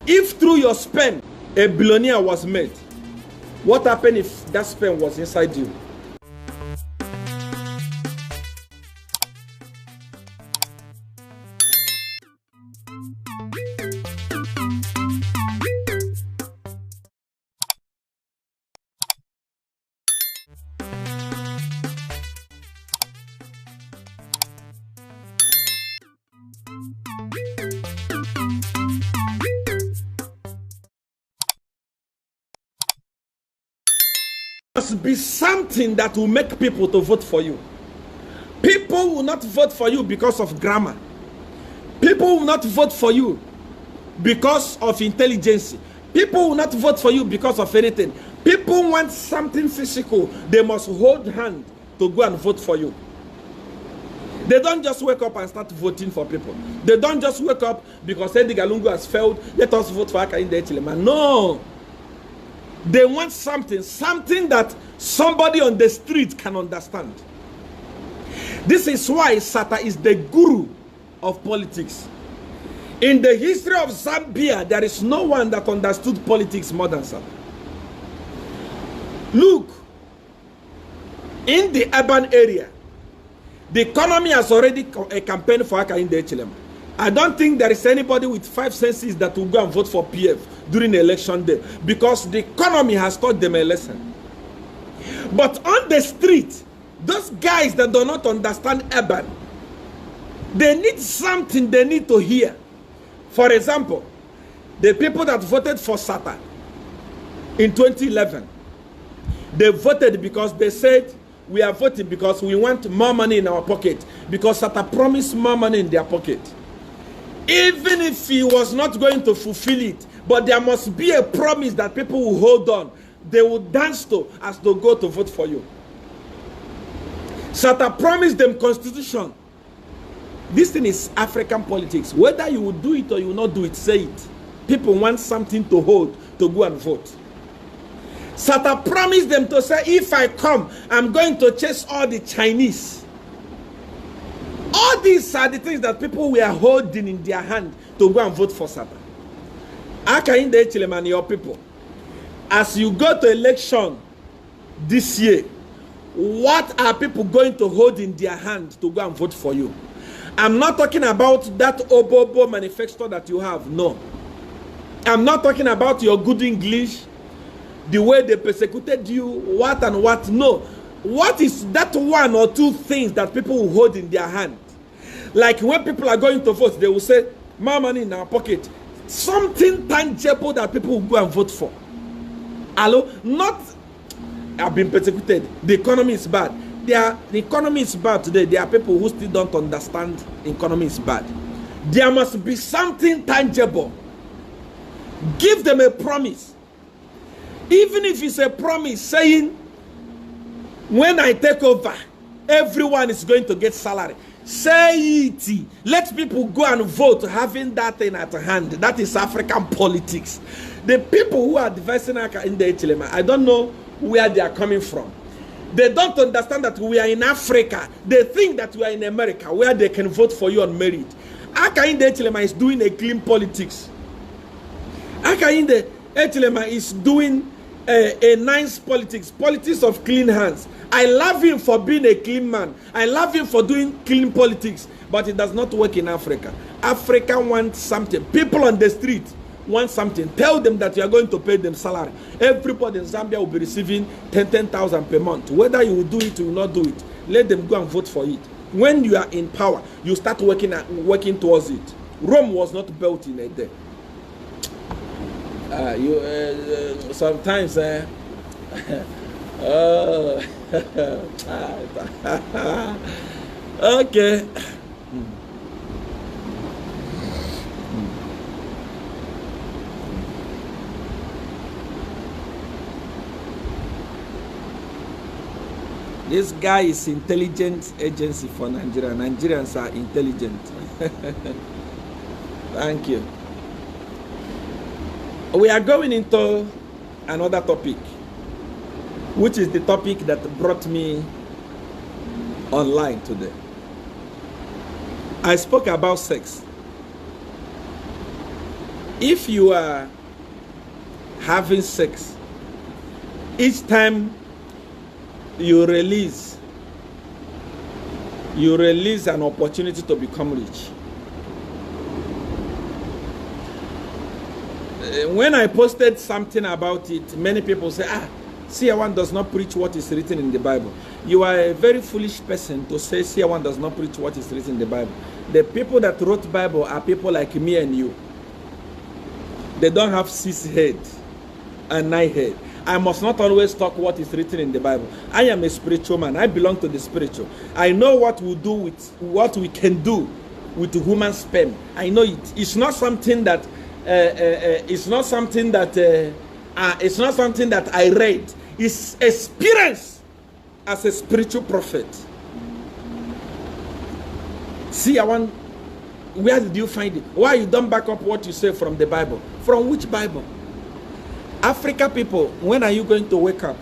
If through your sperm a billionaire was made, what happened if that sperm was inside you? Must be something that will make people to vote for you. People will not vote for you because of grammar. People will not vote for you because of intelligence. People will not vote for you because of anything. People want something physical. They must hold hand to go and vote for you. They don't just wake up and start voting for people. They don't just wake up because Edgar Lungu has failed. Let us vote for Hakainde Hichilema. No. They want something that somebody on the street can understand. This is why Sata is the guru of politics. In the history of Zambia, there is no one that understood politics more than Sata. Look, in the urban area, the economy has already a campaign for Hakainde Hichilema. I don't think there is anybody with 5 senses that will go and vote for PF during election day, because the economy has taught them a lesson. But on the street, those guys that do not understand urban, they need something they need to hear. For example, the people that voted for Sata in 2011, they voted because they said, we are voting because we want more money in our pocket, because Sata promised more money in their pocket. Even if he was not going to fulfill it, but there must be a promise that people will hold on. They will dance to as they go to vote for you. Sata promised them constitution. This thing is African politics. Whether you will do it or you will not do it, say it. People want something to hold to go and vote. Sata promised them to say, if I come, I'm going to chase all the Chinese. All these are the things that people were holding in their hand to go and vote for Sata. Hakainde Hichilema and your people, as you go to election this year, what are people going to hold in their hand to go and vote for you? I'm not talking about that Obobo manifesto that you have. No. I'm not talking about your good English, the way they persecuted you, what and what. No. What is that 1 or 2 things that people will hold in their hand? Like when people are going to vote, they will say, more money in our pocket. Something tangible that people will go and vote for. Hello? Not, I've been persecuted. The economy is bad. The economy is bad today. There are people who still don't understand the economy is bad. There must be something tangible. Give them a promise. Even if it's a promise saying, when I take over, everyone is going to get salary. Say it. Let people go and vote having that thing at hand. That is African politics. The people who are advising Hakainde Hichilema, I don't know where they are coming from. They don't understand that we are in Africa. They think that we are in America, where they can vote for you on merit. Hakainde Hichilema is doing a clean politics. Hakainde Hichilema is doing a nice politics of clean hands. I love him for being a clean man. I love him for doing clean politics. But it does not work in Africa. Africa wants something. People on the street want something. Tell them that you are going to pay them salary. Everybody in Zambia will be receiving 10,000 per month. Whether you will do it or you will not do it, let them go and vote for it. When you are in power, you start working towards it. Rome was not built in a day. Sometimes okay. This guy is intelligence agency for Nigeria. Nigerians are intelligent. Thank you. We are going into another topic, which is the topic that brought me online today. I spoke about sex. If you are having sex, each time you release an opportunity to become rich. When I posted something about it, many people say, CR1 does not preach what is written in the Bible. You are a very foolish person to say CR1 does not preach what is written in the Bible. The people that wrote the Bible are people like me and you. They don't have 6 heads and 9 heads. I must not always talk what is written in the Bible. I am a spiritual man. I belong to the spiritual. I know what we do with what we can do with human sperm. I know it. It's not something that it's not something that I read. It's experience as a spiritual prophet. See, where did you find it? Why you don't back up what you say from the Bible? From which Bible? Africa people, when are you going to wake up?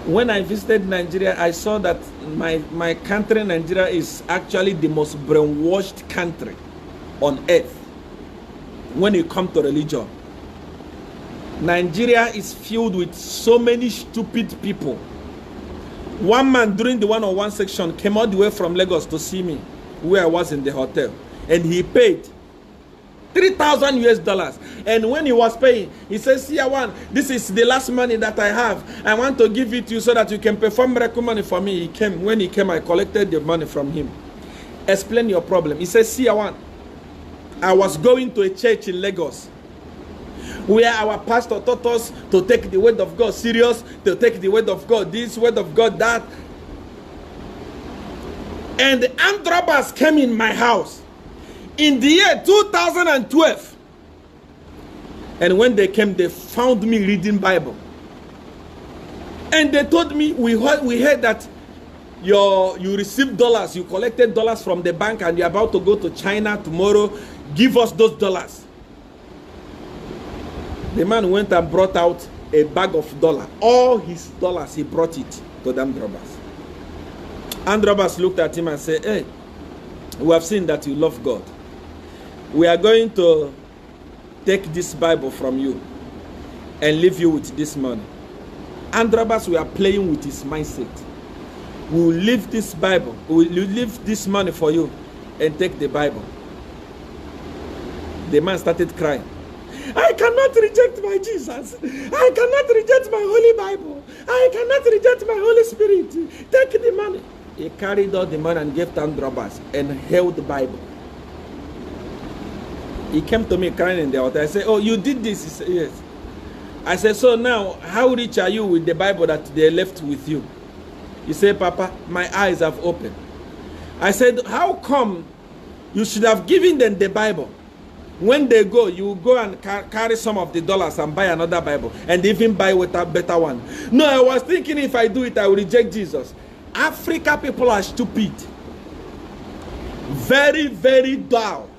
When I visited Nigeria, I saw that my country, Nigeria, is actually the most brainwashed country on earth when it comes to religion. Nigeria is filled with so many stupid people. One man during the one-on-one section came all the way from Lagos to see me where I was in the hotel, and he paid $3,000 US. And when he was paying, he says, CR1, this is the last money that I have. I want to give it to you so that you can perform miracle money for me. When he came, I collected the money from him. Explain your problem. He says, CR1, I was going to a church in Lagos where our pastor taught us to take the word of God serious, to take the word of God this, word of God that. And the armed robbers came in my house in the year 2012. And when they came, they found me reading Bible. And they told me, we heard that you received dollars, you collected dollars from the bank, and you're about to go to China tomorrow. Give us those dollars. The man went and brought out a bag of dollars. All his dollars, he brought it to the armed robbers. Armed robbers looked at him and said, hey, we have seen that you love God. We are going to take this Bible from you and leave you with this money. Armed robbers were playing with his mindset. We will leave this Bible, we will leave this money for you and take the Bible. The man started crying. I cannot reject my Jesus. I cannot reject my Holy Bible. I cannot reject my Holy Spirit. Take the money. He carried all the money and gave to armed robbers and held the Bible. He came to me crying in the altar. I said, oh, you did this? He said, yes. I said, so now, how rich are you with the Bible that they left with you? He said, Papa, my eyes have opened. I said, how come you should have given them the Bible? When they go, you go and carry some of the dollars and buy another Bible and even buy with a better one. No, I was thinking if I do it, I will reject Jesus. Africa people are stupid. Very, very dull.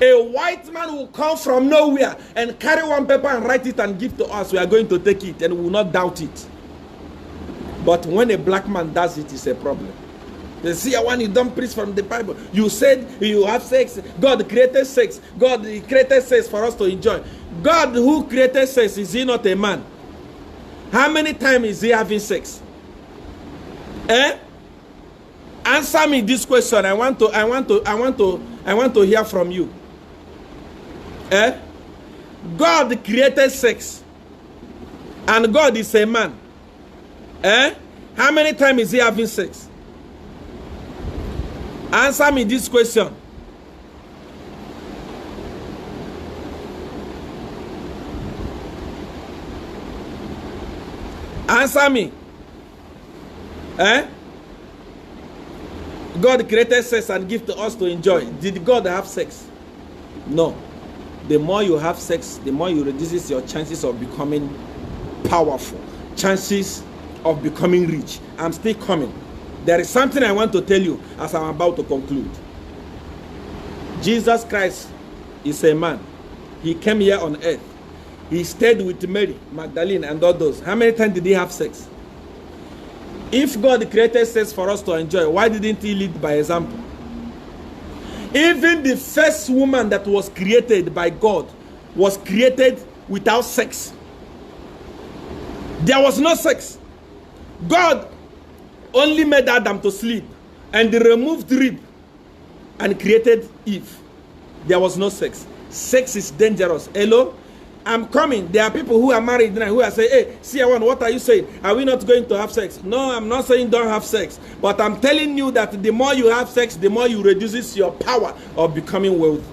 A white man will come from nowhere and carry one paper and write it and give to us. We are going to take it and we will not doubt it. But when a black man does it, it's a problem. They see when you don't preach from the Bible. You said you have sex. God created sex. God created sex for us to enjoy. God who created sex, is he not a man? How many times is he having sex? Answer me this question. I want to hear from you. God created sex. And God is a man. How many times is he having sex? Answer me this question. Answer me. God created sex and gave to us to enjoy. Did God have sex? No. The more you have sex, the more you reduces your chances of becoming powerful. Chances of becoming rich. I'm still coming. There is something I want to tell you as I'm about to conclude. Jesus Christ is a man. He came here on earth. He stayed with Mary, Magdalene, and all those. How many times did he have sex? If God created sex for us to enjoy, why didn't he lead by example? Even the first woman that was created by God was created without sex. There was no sex. God only made Adam to sleep and removed rib and created Eve. There was no sex. Sex is dangerous. Hello? I'm coming. There are people who are married now who are saying, hey, CR1, what are you saying? Are we not going to have sex? No, I'm not saying don't have sex. But I'm telling you that the more you have sex, the more you reduces your power of becoming wealthy.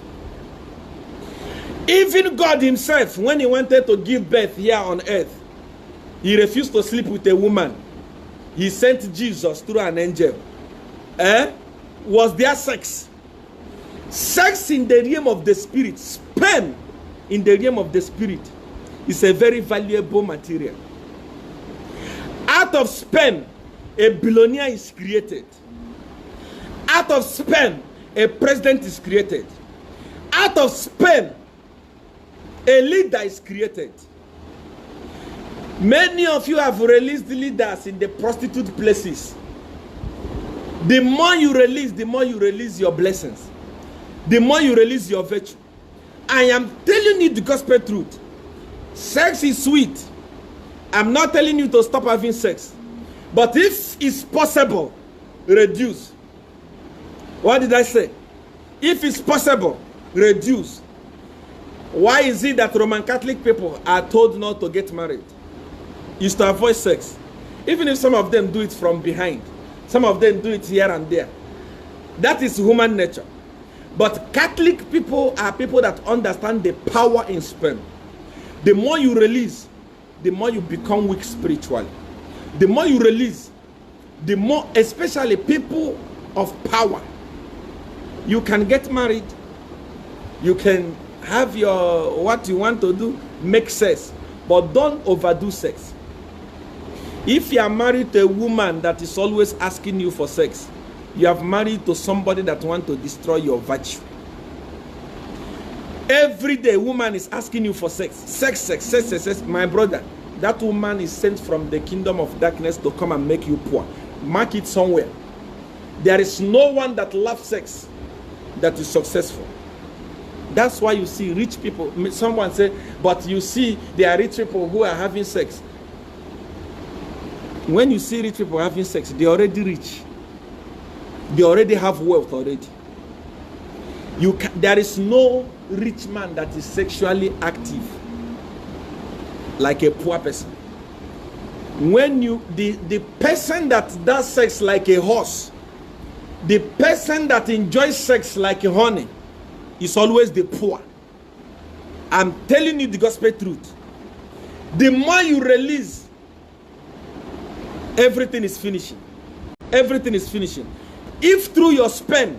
Even God himself, when he wanted to give birth here on earth, he refused to sleep with a woman. He sent Jesus through an angel. Was there sex? Sex in the realm of the spirit, sperm in the realm of the spirit, is a very valuable material. Out of sperm, a billionaire is created. Out of sperm, a president is created. Out of sperm, a leader is created. Many of you have released leaders in the prostitute places. The more you release your blessings. The more you release your virtue. I am telling you the gospel truth. Sex is sweet. I'm not telling you to stop having sex. But if it's possible, reduce. What did I say? If it's possible, reduce. Why is it that Roman Catholic people are told not to get married? Is to avoid sex. Even if some of them do it from behind. Some of them do it here and there. That is human nature. But Catholic people are people that understand the power in sperm. The more you release, the more you become weak spiritually. The more you release, the more, especially people of power, you can get married, you can have your, what you want to do, make sex, but don't overdo sex. If you are married to a woman that is always asking you for sex, you have married to somebody that wants to destroy your virtue. Every day, woman is asking you for sex. Sex. My brother, that woman is sent from the kingdom of darkness to come and make you poor. Mark it somewhere. There is no one that loves sex that is successful. That's why you see rich people. Someone say, but you see there are rich people who are having sex. When you see rich people having sex, they are already rich. They already have wealth already. There is no rich man that is sexually active like a poor person. When the person that does sex like a horse, the person that enjoys sex like a honey, is always the poor. I'm telling you the gospel truth. The more you release, everything is finishing. Everything is finishing. If through your sperm